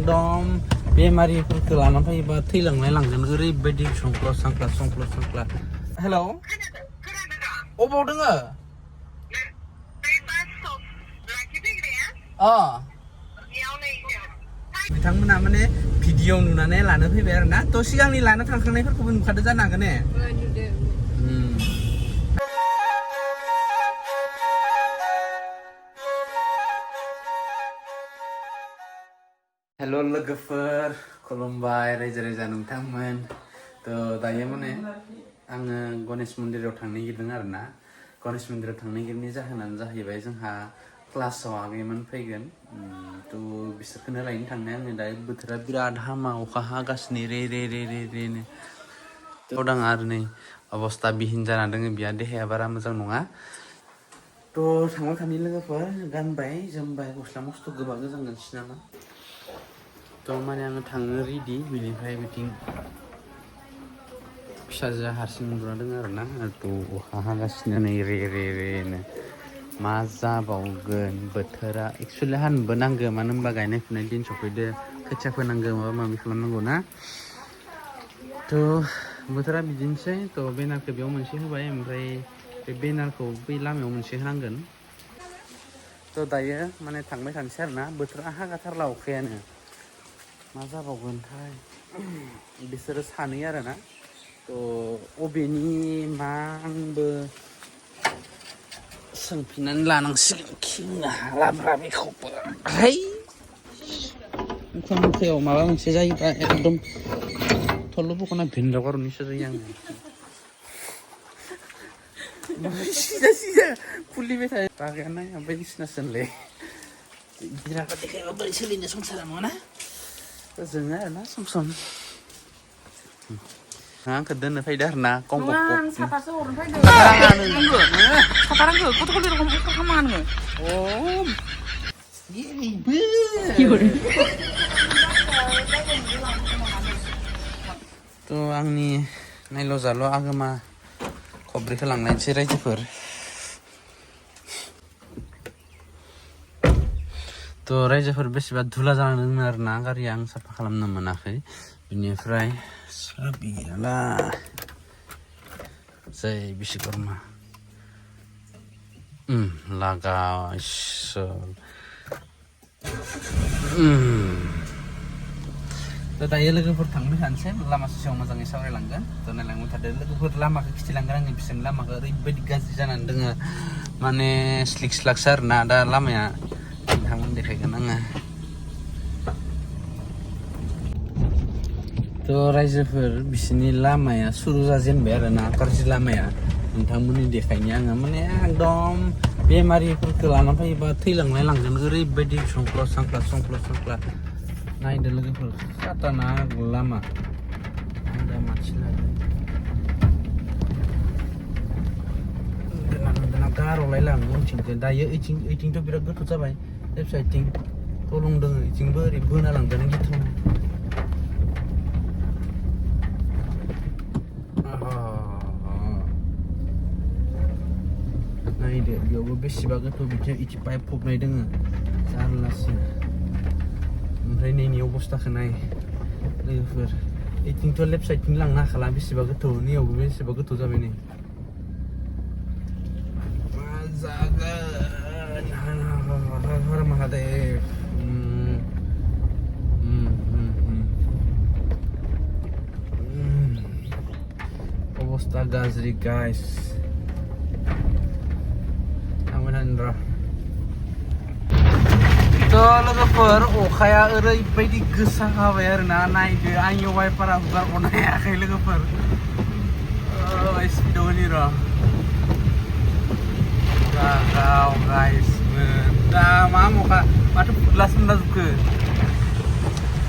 एकदम बेमारिफोरखौ लानानै फैयोबा थैलांनाय लांगोन ओरैबायदि संख्ल' सांख्ला हेलौ अबाव दोङो बिथांमोना माने भिडिअ नुनानै लानो फैबाय आरो ना थ' सिगांनि लाना थांखांनायफोरखौबो नुखादो जानो हागोन ने हेल' लोगोफोर खुलुमबाय रायजो राजा नोंथांमोन थ' दायो माने आङो गणेश मन्दिराव थांनो नागिरदों आरो ना गणेश मन्दिराव थांनो नागिरनायनि जाहोनानो जाहैबाय जोंहा क्लासाव आगैमोन फैगोन थ' बिसोरखौनो लायनो थांनाय आङो दायो बोथोरा बिराद हामा अखा हागासिनो रेनो थ' दां आरो नै अबस्था बिहिन जाना दोङो बिहा देहाया बारा मोजां नङा थ' थांबाय थानाय लोगोफोर गानबाय जोमबाय गस्ला मस्थ' गोबा गोजांगोनसै नामा थ' माने आङो थांनो रेडि बिनिफ्राय बिथिं फिसाजोआ हारसिं उन्दुना दङ आरो ना थ' अखा हागासिनो नै रेनो मा जाबावगोन बोथोरा एक्सुवेलि हानोबो नांगौ मानो होनबा गायनाय फुनाय दिन सफैदो खोथिया फोनांगौ माबा माबि खालामनांगौ ना थ' बोथोरा बिदिनोसै थ' बेनारखौ बेयाव मोनसे होबाय ओमफ्राय बे बेनारखौ बै लामायाव मोनसे होनांगोन थ' दायो माने थांबाय थानोसै आरो ना बोथोरा हागाथारला अखायानो मा जाबावगोनथाय बिसोरो सानै आरो ना थ' अबेनि मा आंबो सोंफिननानै लानांसिगोन खिनो हालाब्रा बेखौबो मुखायाव माबा मोनसे जायोबा एकदम थल्ल' बख'ना भिन्दाव गारनोसो जायो आङो सिदा फुलिबाय थायो रागाया नाया बायदिसिनासो होनलै बिराद देखायबा बोरै सोलिनो संसारा नङाना जोङो आरो ना सम आंखौ दोननो फैदो आरो ना साथासो हरनो फैदो साथारांखौ गथ' गथि रखम अखा खालामा नोङो थ' आंनि नायल' जाल' आगोमा खब्रैखौ लांनायसै रायजोफोर थ' रायजोफोर बेसेबा धुला जाना दङ आरो ना गारिया आं साफा खालामनो मोनाखै बिनिफ्राय साबियाला जय बिश्वकर्मा लागायसोल थ' दायो लोगोफोर थांबाय थानोसै लामा ससेयाव मोजाङै सावरायलांगोन थ' नायलांबाय थादो लोगोफोर लामाखौ खिथिलांगोन आङो बिसोरनि लामाखौ ओरैबायदि गाज्रि जानानै दोङो माने स्लिक स्लाकसो आरो ना दा लामाया नोंथांमोन देखायगोन आङो थ' रायजोफोर बिसोरनि लामाया सुरु जाजेनबाय आरो ना गाज्रि लामाया नोंथांमोननि देखायनो आङो माने एकदम बेमारिफोरखौ लानानै फैयोबा थैलांनाय लांगोन ओरैबायदि संख्ल' सांख्ला नायदो लोगोफोर साताना लामा आं दा मानसि लादों दाना गार'लायलाङो उनथिंजों दायो ओइथिंथ' बिराद गोथौ जाबाय लेफ्ट साइडथिं दलं दङ ओइथिंबो ओरै बोना लांगोन गिथाव नायदो बेयावबो बेसेबा गोथौ बिथिं इथि पाइप फबनाय दोङो जारलासो ओमफ्राय नैनि अबस्थाखौ नाय लोगोफोर ओइथिंथ' लेफ्ट साइडथिं लांनो हाखाला बेसेबा गोथौ नैयावबो बेसेबा गोथौ जाबाय नै मा जागोन हर महादेव अबस्था गाज्रि गाइस थ' लोगोफोर अखाया ओरैबायदि गोसा हाबाय आरो ना नायदो आंनि वाइपारा हगारख'नो हायाखै लोगोफोर स्पिडआव र' गाइसमोन दा मा मखा माथो फुदलासो मोनला जोबखो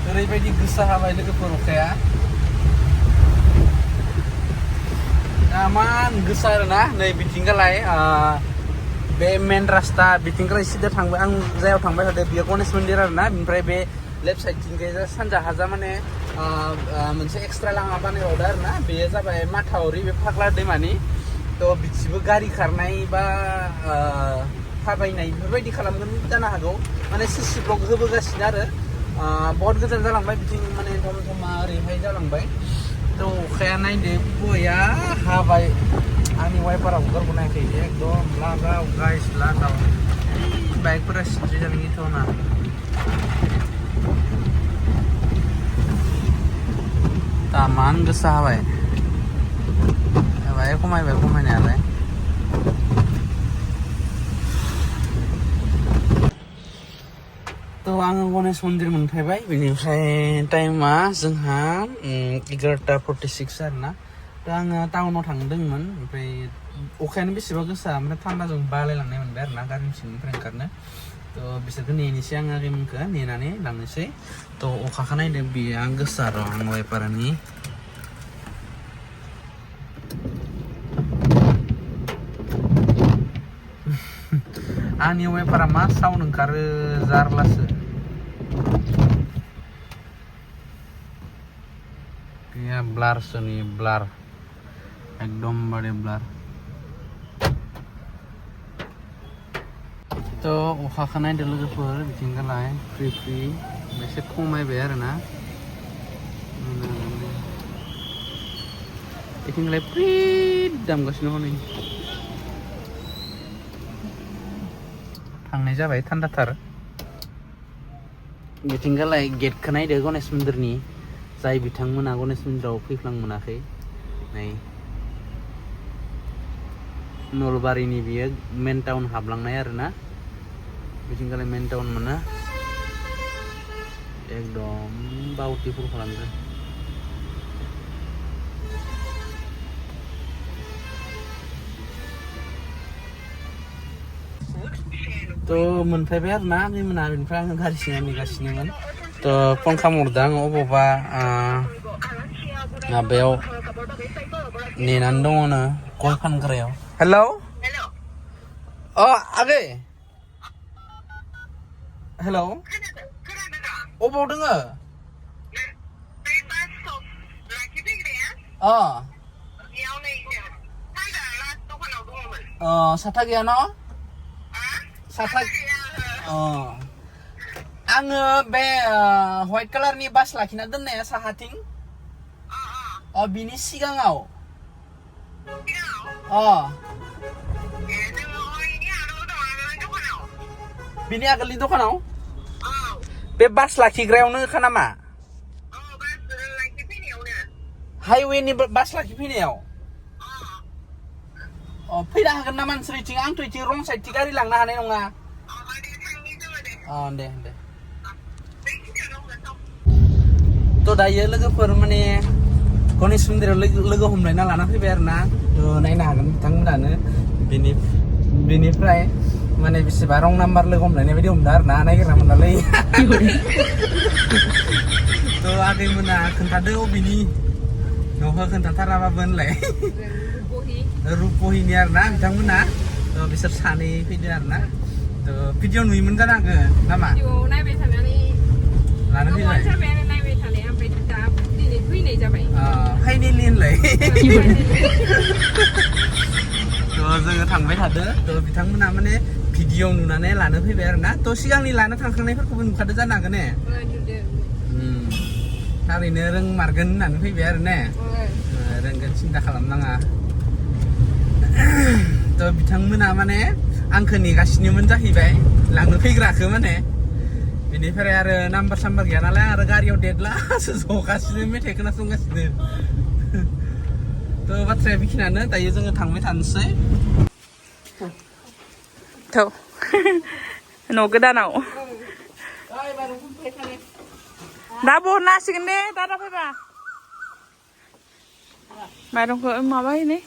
ओरैबायदि गोसा हाबाय लोगोफोर अखाया मान गोसा आरो ना नै बिथिंगालाय बे मेन रास्ता बिथिंनिफ्राय सिदा थांबाय आं जायाव थांबाय थादों बेयो गणेश मन्दिर आरो ना बिनिफ्राय बे लेफ्ट साइडथिंजाय सानजा हाजा माने मोनसे एक्सट्रा लामा बानायबावदों आरो ना बेयो जाबाय माथावरि बे फाग्ला दैमानि थ' बिथिंबो गारि खारनाय बा थाबायनाय बेफोरबायदि खालामगोन जानो हागौ माने सिसि ब्लक होबोगासिनो आरो बहुत गोजान जालांबाय बिथिं माने धमा ओरैहाय जालांबाय थ' अखाया नायदो बया हाबाय आंनि वाइपारा हगारबोनायाखै एकदम लागाव गाइस लागाव बाइकफोरा सिद्रि जानो गिथावना तामान गोसा हाबाय बाहाय खमायबाय खमायनायालाय थ' आङो गणेश मन्दिर मोनफैबाय बेनिफ्राय टाइमा जोंहा 11:46 आरोना थ' आङो टाउनाव थांदोंमोन ओमफ्राय अखायानो बेसेबा गोसा ओमफ्राय थान्दाजों बालायलांनाय मोनबाय आरोना गारिनि सिंनिफ्राय ओंखारनो थ' बिसोरखौ नेनोसै आङो आगैमोनखौ नेनानै लांनोसै थ' अखाखौ नायदो बेयो गोसा र' आं वाइपारानि आंनि वाइपारा मा साउन्ड ओंखारो जारलासो गैया ब्लारसोनि ब्लार एकदमबारे ब्लार थ' अखाखौ नायदो लोगोफोर बिथिंगालाय फ्रि फ्रि एसे खमायबाय आरोना बिथिंगालाय फ्रि दामगासिनो हनै थांनाय जाबाय थान्दाथार बिथिंगालाय गेटखौ नायदो गणेश मन्दिरनि जाय बिथांमोना गणेश मन्दिराव फैफ्लां मोनाखै नै नलबारिनि बियो मेन टाउन हाबलांनाय आरोना बिथिंगालाय मेन टाउन मोनो एकदम बाउटिफुल खालामदों थ' मोनफैबाय आरोना आगैमोना बेनिफ्राय आङो गारि सिङाव नेगासिनोमोन थ' फन खालामहरदों आङो अबावबा माबायाव नेनानै दङनो गय फानग्रायाव हेलौ अ आगै हेलौ अबाव दोङो साथा गैया न साथा आङो बे व्हाइट कालारनि बास लाखिना दोननाया साहाथिं बिनि सिगाङाव बिनि आगोलनि दखानाव बे बास लाखिग्रायावनो खा नामा हाइवेनि बास लाखिफैनायाव फैनो हागोन नामा नोंसोरनिथिं आंथ' इथिं रं साइडथिं गारि लांनो हानाय नङा दे दे थ' दायो लोगोफोर माने गणेश मन्दिराव लोगो हमलायना लाना फैबाय आरोना नायनो हागोन बिथांमोनानो बेनिफ्राय माने बेसेबा रं नाम्बार लोगो हमलायनाय बायदि हमदों आरोना नायगिरना मोनालै थ' आगैमोना खोन्थादो अबेनि न'खौ खोन्थाथाराबाबो होनलाय रुपहिनि आरोना बिथांमोना थ' बिसोर सानै फैदो आरोना थ' भिडिअ नुयोमोन जानांगौ नामा नायबाय थानानै लानो फैबाय नायबाय थानाय ओमफ्राय दा दिनै फैनाय जाबाय फाइनेलि होनलाय थ' जोङो थांबाय थादो थ' बिथांमोना माने भिडिअ नुनानै लानो फैबाय आरोना थ' सिगांनि लानो थांखांनायफोरखौबो नुखादो जानो हागोन ने थारैनो रोंमारगोन होननानै फैबाय आरो ने रोंगोन सिन्था खालामनाङा थ' बिथांमोना माने आंखौ नेगासिनोमोन जाहैबाय लांनो फैग्राखौ माने बेनिफ्राय आरो नाम्बार साम्बार गैया नालाय आरो गारियाव देदलासो जगासिनो मेथाइ खोनासंगासिनो थ' बाथ्राया बेखिनियानो दायो जोङो थांबाय थानोसै थ' न' गोदानाव दा बहरनो हासिगोन दे दादा फैबा माइरंखौ माबाहैनो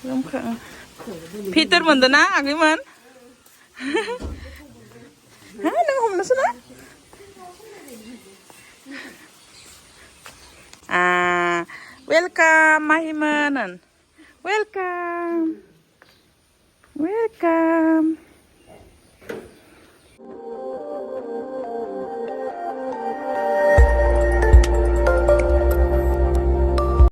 जोंखौ फिथर मोनदों ना आगैमोन नों हमनोसो ना वेलकाम माहिमोन वेलकाम